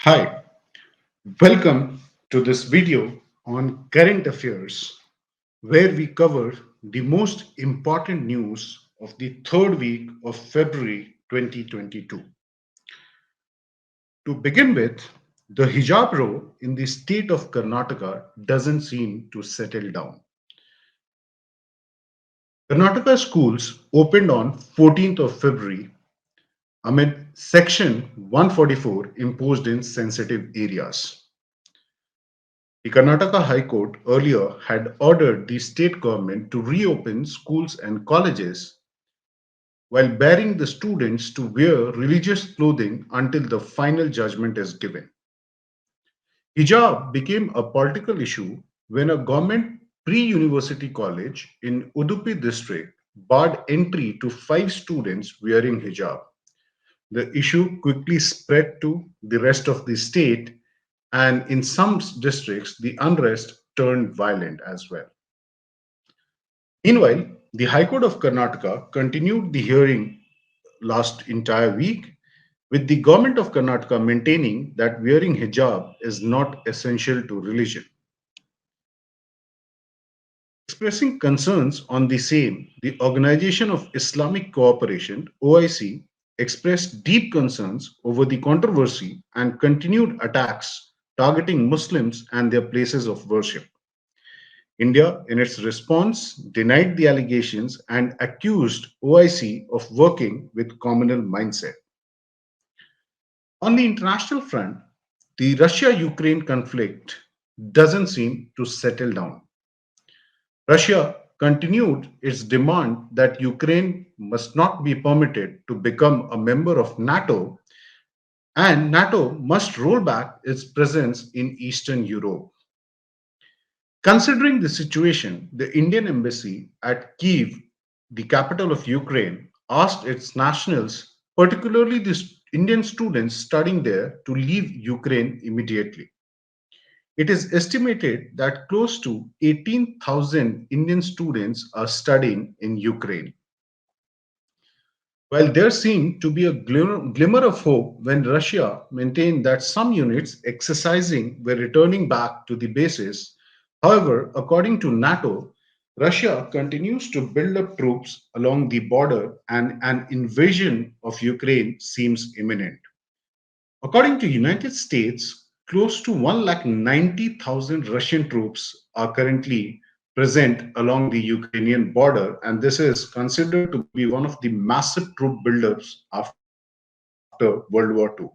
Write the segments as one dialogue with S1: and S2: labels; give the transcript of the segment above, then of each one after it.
S1: Hi, welcome to this video on current affairs, where we cover the most important news of the third week of February 2022. To begin with, the Hijab Row in the state of Karnataka doesn't seem to settle down. Karnataka schools opened on 14th of February amid Section 144 imposed in sensitive areas. The Karnataka High Court earlier had ordered the state government to reopen schools and colleges while barring the students to wear religious clothing until the final judgment is given. Hijab became a political issue when a government pre-university college in Udupi district barred entry to 5 students wearing hijab. The issue quickly spread to the rest of the state, and in some districts, the unrest turned violent as well. Meanwhile, the High Court of Karnataka continued the hearing last entire week, with the government of Karnataka maintaining that wearing hijab is not essential to religion. Expressing concerns on the same, the Organization of Islamic Cooperation, OIC, expressed deep concerns over the controversy and continued attacks targeting Muslims and their places of worship. India, in its response, denied the allegations and accused OIC of working with communal mindset. On the international front, the Russia Ukraine conflict doesn't seem to settle down. Russia continued its demand that Ukraine must not be permitted to become a member of NATO, and NATO must roll back its presence in Eastern Europe. Considering the situation, the Indian embassy at Kiev, the capital of Ukraine, asked its nationals, particularly the Indian students studying there, to leave Ukraine immediately. It is estimated that close to 18,000 Indian students are studying in Ukraine. While there seemed to be a glimmer of hope when Russia maintained that some units exercising were returning back to the bases, however, according to NATO, Russia continues to build up troops along the border and an invasion of Ukraine seems imminent. According to United States, close to 190,000 Russian troops are currently present along the Ukrainian border, and this is considered to be one of the massive troop buildups after World War II.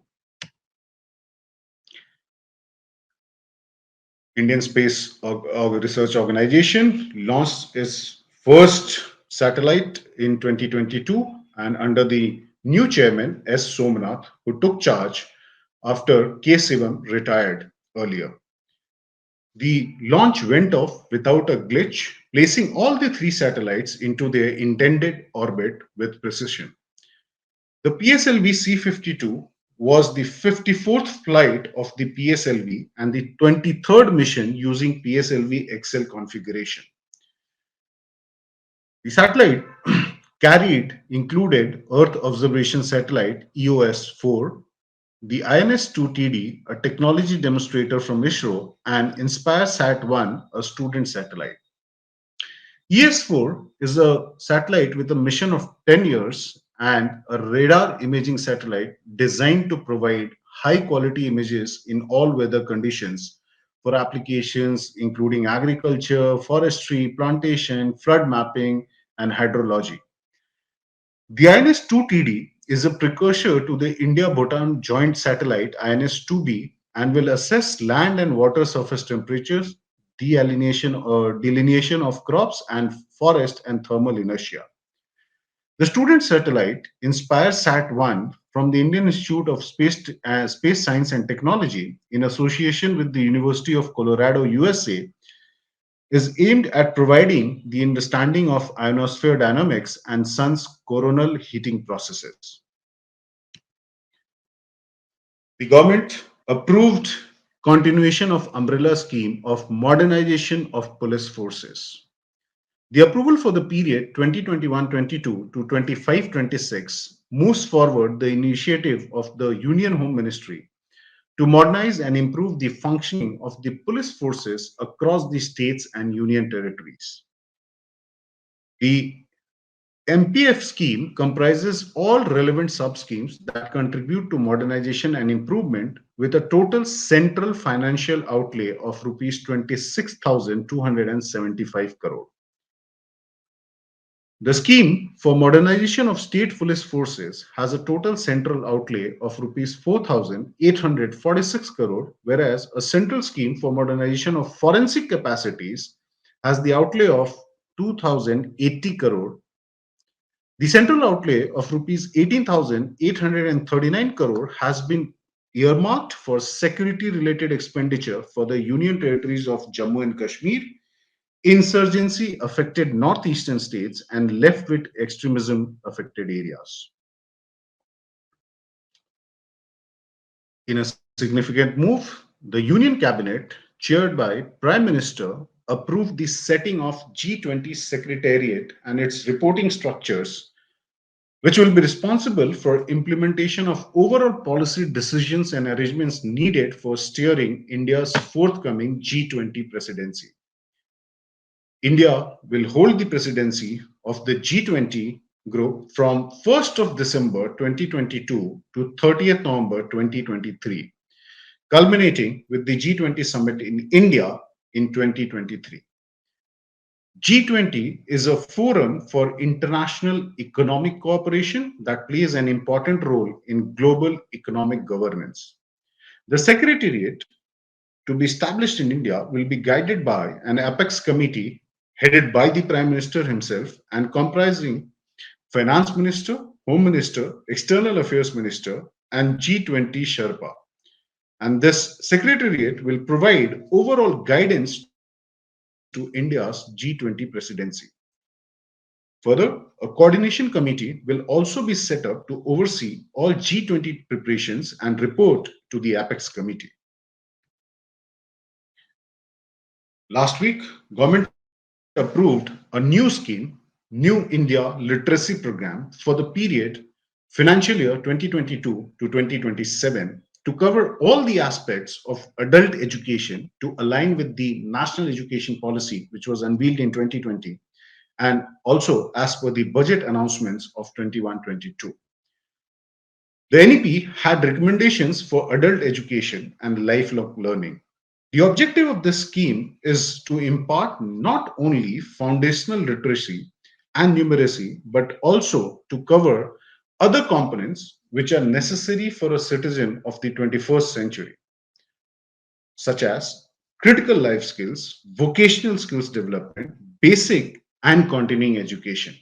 S1: Indian Space Research Organization launched its first satellite in 2022, and under the new chairman S. Somnath, who took charge after K. Sivam retired earlier. The launch went off without a glitch, placing all the 3 satellites into their intended orbit with precision. The PSLV C-52 was the 54th flight of the PSLV and the 23rd mission using PSLV XL configuration. The satellite carried included Earth Observation Satellite EOS-4, the INS-2TD, a technology demonstrator from ISRO, and InspireSat-1, a student satellite. ES-4 is a satellite with a mission of 10 years and a radar imaging satellite designed to provide high quality images in all weather conditions for applications including agriculture, forestry, plantation, flood mapping, and hydrology. The INS-2TD is a precursor to the India-Bhutan joint satellite INS-2B and will assess land and water surface temperatures, delineation of crops, and forest and thermal inertia. The student satellite, InspireSat-1 from the Indian Institute of Space Science and Technology, in association with the University of Colorado, USA, is aimed at providing the understanding of ionosphere dynamics and sun's coronal heating processes. The government approved continuation of umbrella scheme of modernization of police forces. The approval for the period 2021-22 to 25-26 moves forward the initiative of the Union Home Ministry to modernize and improve the functioning of the police forces across the states and union territories. The MPF scheme comprises all relevant sub-schemes that contribute to modernization and improvement with a total central financial outlay of rupees 26,275 crore. The scheme for modernization of state police forces has a total central outlay of rupees 4,846 crore, whereas a central scheme for modernization of forensic capacities has the outlay of 2,080 crore. The central outlay of rupees 18,839 crore has been earmarked for security related expenditure for the union territories of Jammu and Kashmir, insurgency affected northeastern states, and left wing extremism affected areas. In a significant move, the Union Cabinet, chaired by Prime Minister, approved the setting of G20 Secretariat and its reporting structures, which will be responsible for implementation of overall policy decisions and arrangements needed for steering India's forthcoming G20 presidency. India will hold the presidency of the G20 group from 1st of December 2022 to 30th November 2023, culminating with the G20 summit in India in 2023. G20 is a forum for international economic cooperation that plays an important role in global economic governance. The Secretariat, to be established in India, will be guided by an apex committee headed by the Prime Minister himself and comprising Finance Minister, Home Minister, External Affairs Minister, and G20 Sherpa. And this Secretariat will provide overall guidance to India's G20 presidency. Further, a coordination committee will also be set up to oversee all G20 preparations and report to the apex committee. Last week, government approved a new scheme, New India Literacy Program, for the period financial year 2022 to 2027 to cover all the aspects of adult education to align with the national education policy, which was unveiled in 2020, and also as per the budget announcements of 21-22. The NEP had recommendations for adult education and lifelong learning. The objective of this scheme is to impart not only foundational literacy and numeracy, but also to cover other components which are necessary for a citizen of the 21st century, such as critical life skills, vocational skills development, basic and continuing education.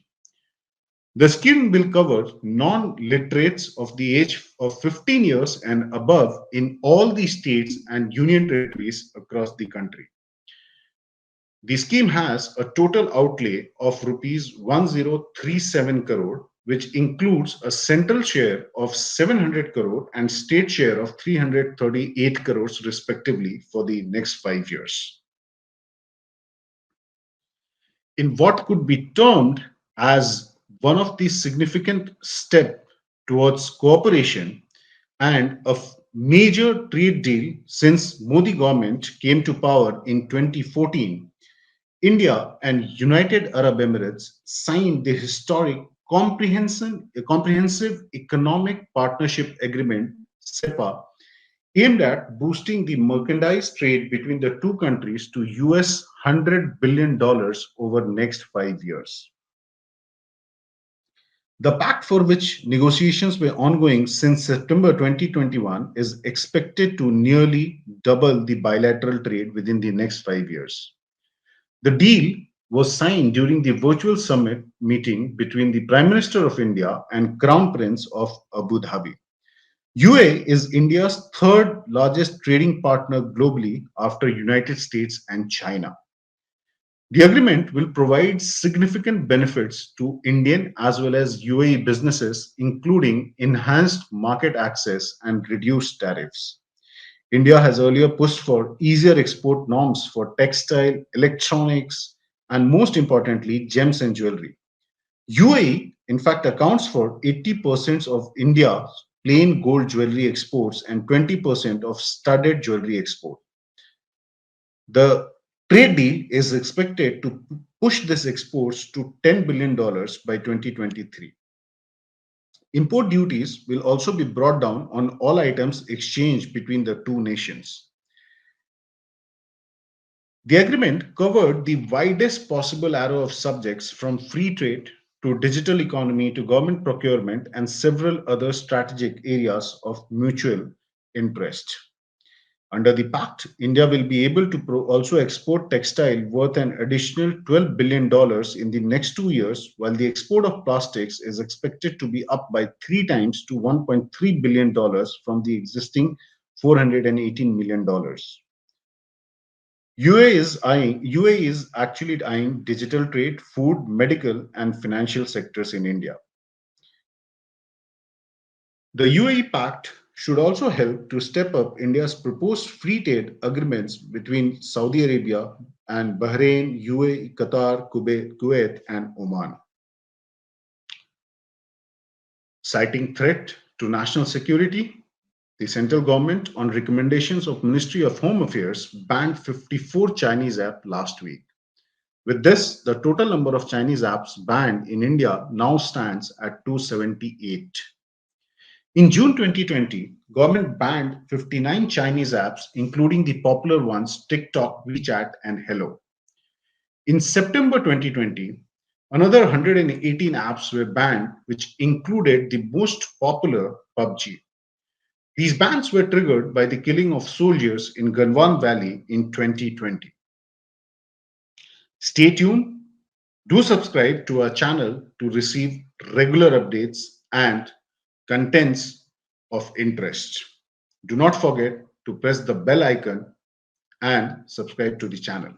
S1: The scheme will cover non-literates of the age of 15 years and above in all the states and union territories across the country. The scheme has a total outlay of rupees 1037 crore, which includes a central share of 700 crore and state share of 338 crores respectively for the next 5 years. In what could be termed as one of the significant step towards cooperation and a major trade deal since Modi government came to power in 2014, India and United Arab Emirates signed the historic comprehensive economic partnership agreement CEPA, aimed at boosting the merchandise trade between the two countries to US $100 billion over the next 5 years. The pact, for which negotiations were ongoing since September 2021, is expected to nearly double the bilateral trade within the next 5 years. The deal was signed during the virtual summit meeting between the Prime Minister of India and Crown Prince of Abu Dhabi. UAE is India's third largest trading partner globally after United States and China. The agreement will provide significant benefits to Indian as well as UAE businesses, including enhanced market access and reduced tariffs. India has earlier pushed for easier export norms for textile, electronics, and most importantly, gems and jewelry. UAE, in fact, accounts for 80% of India's plain gold jewelry exports and 20% of studded jewelry export. The trade deal is expected to push this exports to $10 billion by 2023. Import duties will also be brought down on all items exchanged between the two nations. The agreement covered the widest possible array of subjects from free trade to digital economy to government procurement and several other strategic areas of mutual interest. Under the pact, India will be able to also export textile worth an additional $12 billion in the next 2 years, while the export of plastics is expected to be up by 3 times to $1.3 billion from the existing $418 million. UAE is actually eyeing digital trade, food, medical, and financial sectors in India. The UAE Pact should also help to step up India's proposed free trade agreements between Saudi Arabia and Bahrain, UAE, Qatar, Kuwait, and Oman. Citing threat to national security, the central government, on recommendations of Ministry of Home Affairs, banned 54 Chinese apps last week. With this, the total number of Chinese apps banned in India now stands at 278. In June 2020, government banned 59 Chinese apps, including the popular ones TikTok, WeChat, and Hello. In September 2020, another 118 apps were banned, which included the most popular PUBG. These bans were triggered by the killing of soldiers in Galwan Valley in 2020. Stay tuned. Do subscribe to our channel to receive regular updates and contents of interest. Do not forget to press the bell icon and subscribe to the channel.